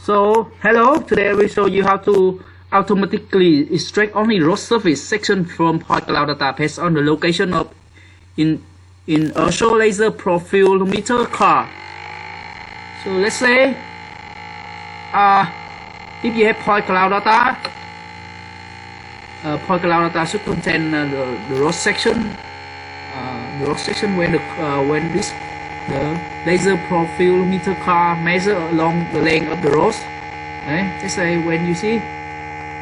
So hello, today I will show you how to automatically extract only row surface section from point cloud data based on the location of in show laser profilometer car. So let's say if you have point cloud data, should contain the row section, when the laser profilometer car measure along the length of the rows. Let's say when you see,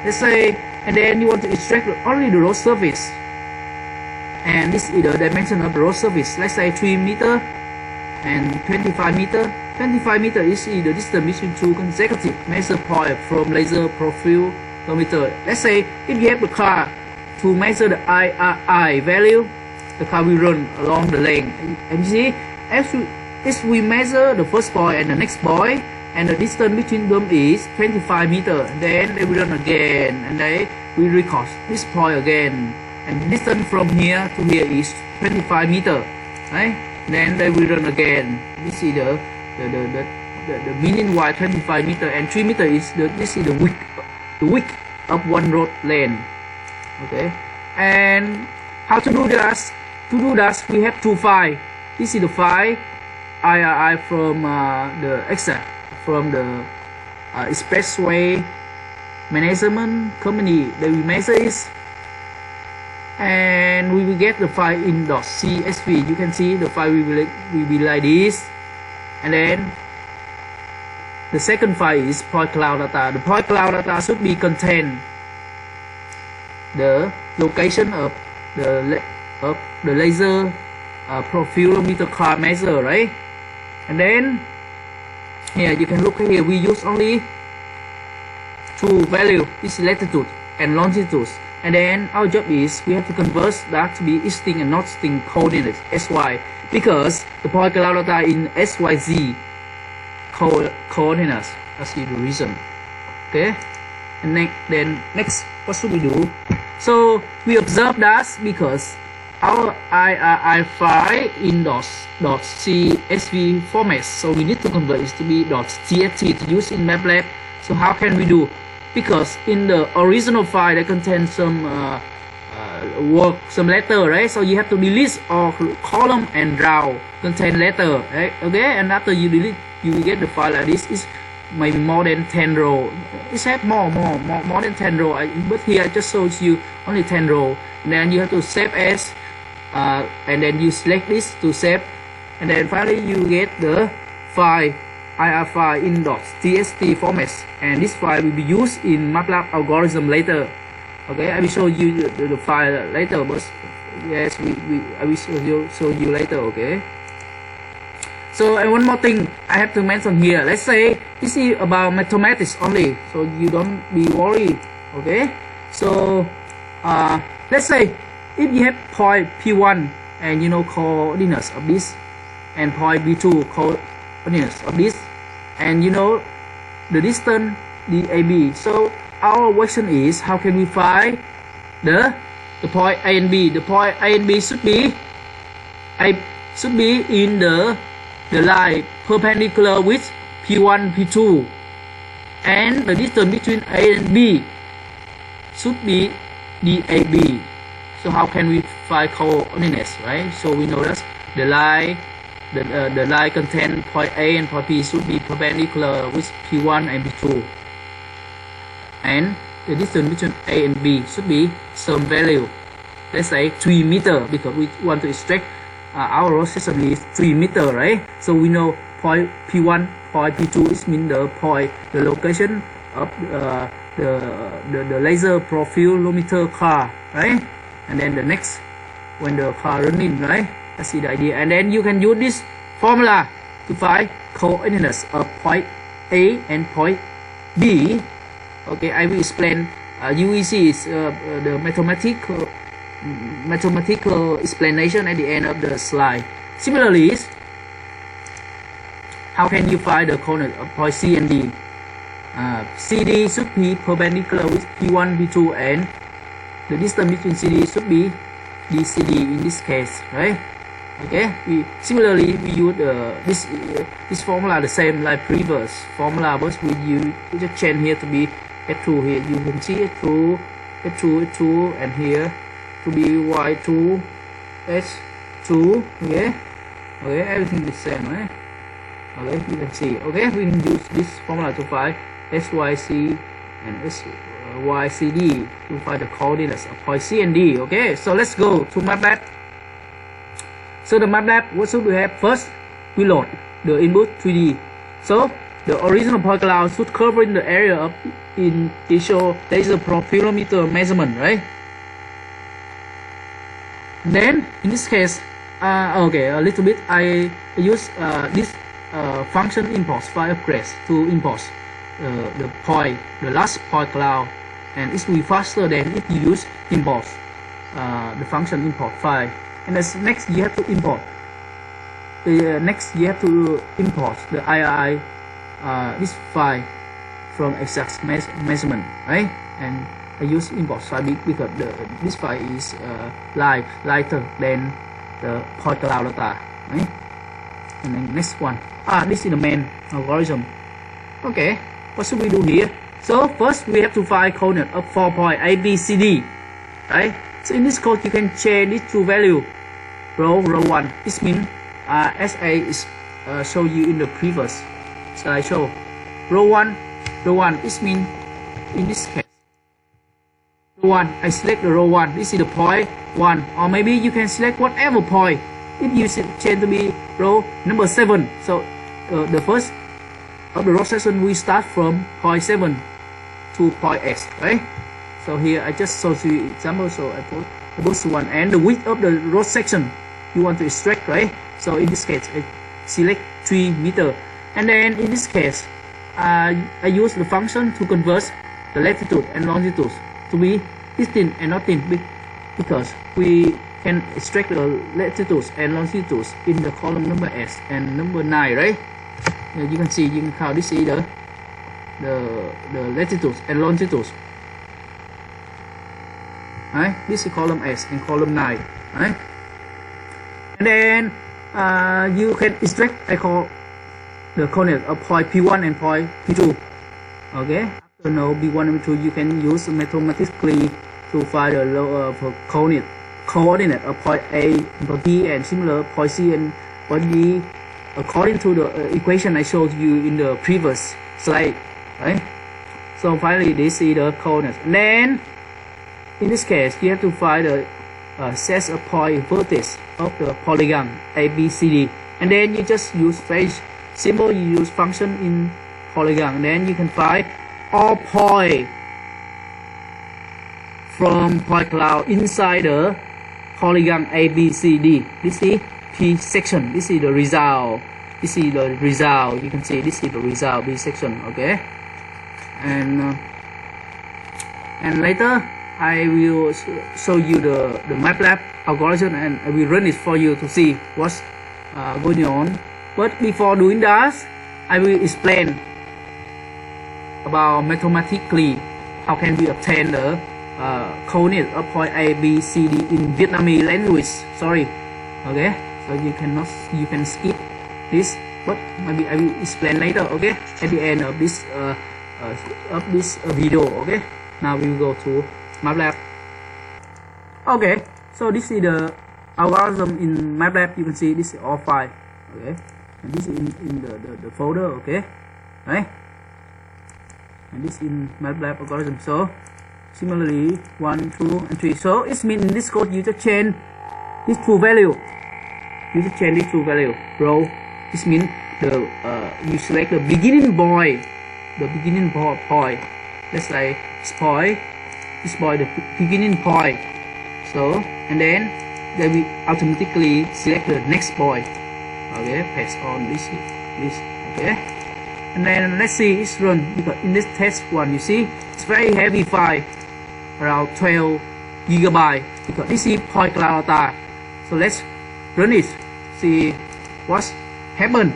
and then you want to extract only the row surface, and this is the dimension of the row surface. Let's say 3 meter and 25 meter. 25 meter is the distance between two consecutive measure points from laser profilometer. Let's say if you have the car to measure the IRI value, the car will run along the length. And you see, if we measure the first point and the next point, and the distance between them is 25 meter, then they will run again, and they will record this point again, and the distance from here to here is 25 meter, right? Then they will run again. This is the meaning why 25 meter, and 3 meter is this is the width of one road lane. Okay, and how to do that? To do that, we have two files. This is the file IRI from the EXAT, from the expressway management company. They will measure it, and we will get the file in .csv. You can see the file will be like this, and then the second file is point cloud data. The point cloud data should be contain the location of the laser profilometer car measure, right? And then here you can look here, we use only two values. This is latitude and longitude, and then our job is we have to convert that to be existing and not existing coordinates SY, because the point cloud data in SYZ coordinates. That's the reason. Okay, and next what should we do? So we observe that because our IRI file in .csv format, so we need to convert it to be .txt to use in MATLAB. So how can we do? Because in the original file they contain some some letter, right? So you have to delete all column and row contain letter, right? Okay, and after you delete, you will get the file like this. It's maybe more than 10 row. It have more than 10 row, but here I just showed you only 10 row. And then you have to save as, and then you select this to save, and then finally you get the file IR file in .txt format, and this file will be used in MATLAB algorithm later. Okay, I will show you the file later, but yes, I will show you later. Okay. So, and one more thing I have to mention here. Let's say this is about mathematics only, so you don't be worried. Okay. So let's say if you have point P1 and you know coordinates of this, and point B2 coordinates of this, and you know the distance DAB. So our question is, how can we find the point A and B? The point A and B should be in the line perpendicular with P1, P2, and the distance between A and B should be DAB. So how can we find coordinates, right? So we know that the line contain point A and point B should be perpendicular with P1 and P2, and the distance between A and B should be some value. Let's say 3 meter, because we want to extract our row section is 3 meter, right? So we know point P1, point P2 is mean the location of the laser profilometer car, right? And then the next, when the car running, right? That's the idea. And then you can use this formula to find coordinates of point A and point B. Okay, I will explain. UEC is the mathematical explanation at the end of the slide. Similarly, how can you find the coordinate of point C and D? CD should be perpendicular with P1, P2, and the distance between CD should be DCD in this case, right? Okay, we similarly we use this formula the same like previous formula, but we just change here to be H2 here. You can see H2, and here to be Y2, H2. Okay, everything the same, right? Okay, you can see. Okay, we can use this formula to find SYC and SYCD to find the coordinates of point C and D. Okay, so let's go to MATLAB. So the MATLAB, what should we have? First, we load the input 3D. So the original point cloud should cover in the area of initial laser profilometer measurement, right? Then in this case, okay, a little bit I use this function importfile upgrade to import the last point cloud, and it will be faster than if you use import the function importfile. And next you have to import the IRI this file from EXAT measurement, right? And I use import file because this file is lighter than the point cloud data, right? And then next one, this is the main algorithm. Okay, what should we do here? So first we have to find coordinate of 4 point A, B, C, D, right? So in this code you can change this to value row 1. This means as I is show you in the previous slideshow. Row 1, this means in this case row 1, I select the row 1. This is the point 1, or maybe you can select whatever point. If you change to be row number 7, so the first of the row section we start from point 7 to point X, right? So here I just show you example. So I put one, and the width of the row section you want to extract, right? So in this case I select 3 meters, and then in this case I use the function to convert the latitude and longitude to be distinct and not thin, because we can extract the latitudes and longitudes in the column number S and number 9, right? You can see, you can count, this is the latitudes and longitudes, right? This is column S and column 9, right? And then you can extract, I call the coordinate of point P1 and point P2. Okay, after know P1 and P2, you can use mathematically to find the coordinate of point A and point B, and similar point C and point D according to the equation I showed you in the previous slide, right? So finally this is the coordinates, and then in this case you have to find the set of point vertex of the polygon ABCD, and then you just use very simple, you use function in polygon, and then you can find all point from point cloud inside the polygon ABCD. This is P section, this is the result, you can see this is the result B section. Okay, and later I will show you the MATLAB algorithm, and I will run it for you to see what's going on. But before doing that, I will explain about mathematically how can we obtain the coordinate of point A, B, C, D in Vietnamese language. Sorry, okay, so you can skip this, but maybe I will explain later. Okay, at the end of this video. Okay, now we will go to MATLAB. Okay, so this is the algorithm in MATLAB. You can see this is all file. Okay, and this is in the folder. Okay, right, and this in MATLAB algorithm. So similarly 1, 2, and 3. So it means in this code you just change this true value. You just change this true value row. This means the you select the beginning point, let's say this point, the beginning point. So and then they will automatically select the next point. Okay, pass on this. Okay, and then let's see it's run, because in this test one you see it's very heavy file, around 12 GB, because this is point cloud data. So let's run it, see what's happened.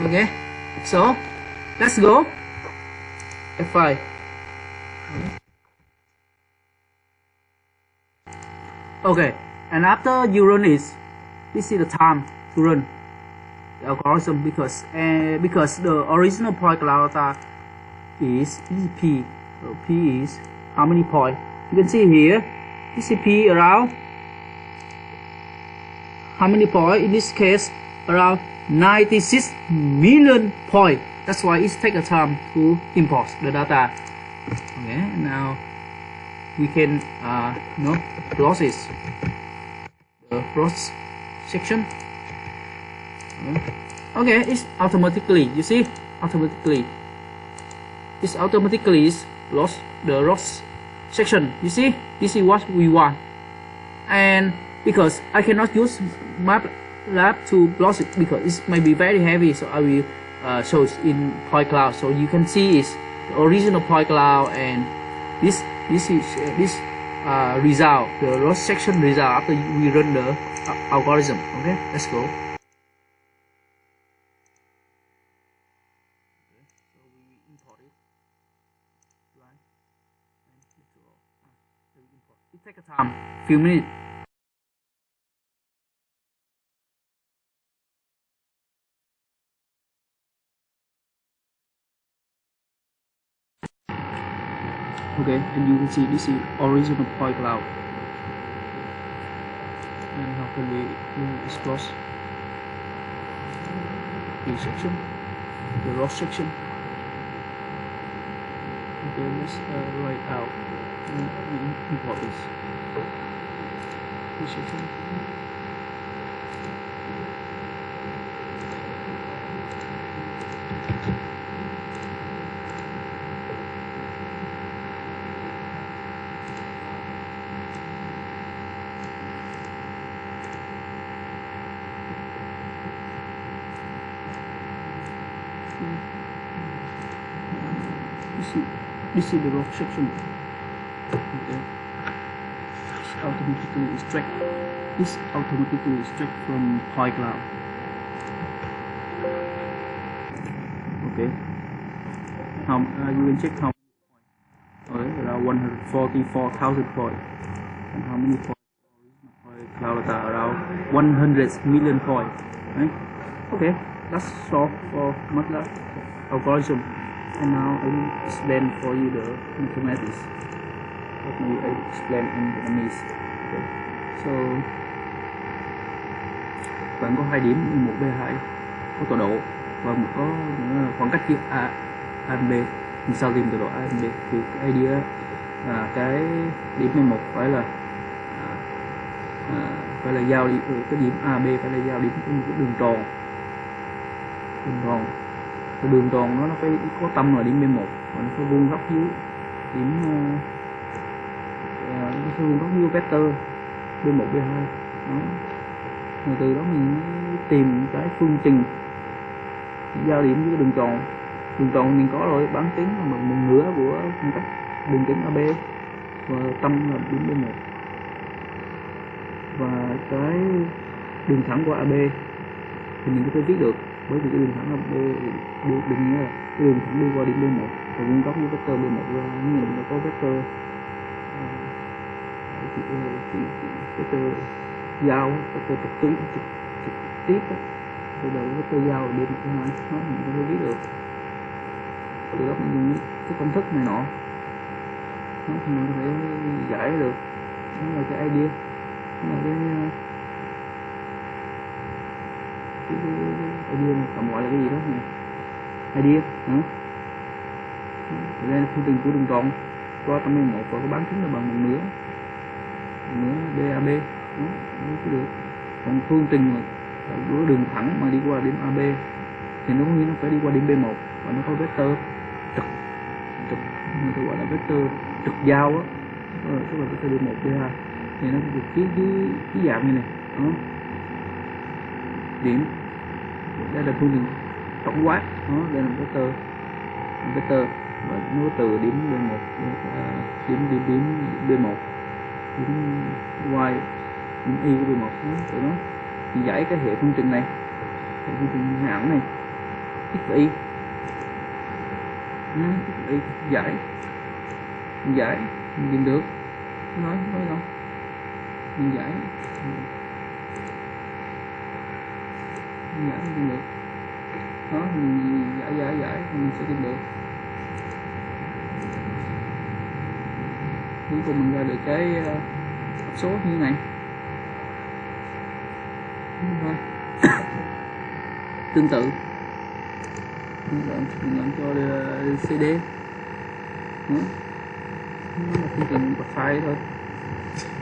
Okay, so let's go F5. Okay, and after you run it, this is the time to run the algorithm because the original point cloud data is p. So p is how many point? You can see here this is p around how many point? In this case around 96 million point. That's why it takes a time to import the data. Okay, now we can process the cross section. Okay, it's automatically, you see, automatically is lost the cross section. You see, this is what we want, and because I cannot use MATLAB to plot it because it may be very heavy, so I will show it in point cloud, so you can see it's the original point cloud, and this is result, the cross section result after we run the algorithm. Okay, let's go. So we import it, right? And it takes a time, few minutes. Okay, and you can see this is original point cloud. And how can we explore the section, the row section? Okay, let's write out and import this section. This is the row section. Okay. This automatically extract from point cloud. Okay. How you can check how many points. Around 144,000 points. And how many points? Point cloud data around 100 million points. Right? Okay, that's all for MATLAB algorithm. And now I will explain for you the mathematics. Let me explain in Vietnamese. Okay. So bạn có hai điểm một B2 có tọa độ và một có khoảng cách giữa A và B. Mình sao tìm tọa độ A và B? Thì cái idea là cái điểm B1 phải là giao đi cái điểm AB phải là giao điểm của một cái đường tròn. Cái đường tròn nó phải có tâm là điểm B1 và nó phải vuông góc dưới điểm nó phải vuông góc dưới vector B1 B2 đó. Rồi từ đó mình tìm cái phương trình giao điểm với cái đường tròn mình có rồi, bán kính là một nửa của khoảng cách đường kính AB và tâm là điểm B1 và cái đường thẳng của AB thì mình có thể viết được, bởi vì cái đường thẳng AB đừng nhớ là cái đường thẳng đi qua điểm B1 và vuông góc với vector B1 ra, như mình đã có vector giao, vector trực tiếp từ đầu vector giao điểm của nó mình có thể viết được. Từ đó mình dùng cái công thức này nọ nó thì mình có thể giải được. Đó là cái idea, đó là cái idea này tạm gọi là cái gì đó này, idea hả? Đây là phương trình của đường tròn qua tâm B1 và cái bán kính là bằng một nửa DAB đó, được. Còn phương trình của đường thẳng mà đi qua điểm AB thì nó có nghĩa nó phải đi qua điểm B1 và nó có vector trực người ta gọi là vector trực giao á, tức là vector B1 B2 thì nó được cái dạng như này đó. Điểm đây là phương trình tổng quát đó, đây là vector và nó từ điểm B1 điểm B1 điểm Y điểm Y của B1 từ đó thì giải cái hệ phương trình này, hệ phương trình ảo này x và y, giải mình tìm được, nói đâu mình giải giải tìm được đó, mình giải mình sẽ tìm được. Cuối cùng mình ra được cái hộp số như thế này. Thôi. Tương tự mình làm cho CD đó. Nó là phương trình bật file thôi,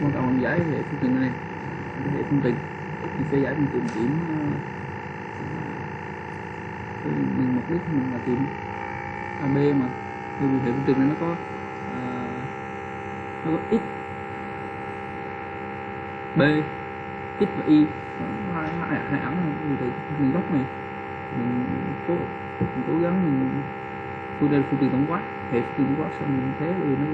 quan trọng mình giải về phương trình này, về phương trình mình sẽ giải phương trình điểm mình mục đích mình là tìm AB mà, vì hệ phương trình này nó có x, b, x và y, hai ẩn từ phương gốc này. Mình cố gắng mình đây là phương trình tổng quát, hệ phương trình tổng quát xong mình thế rồi nó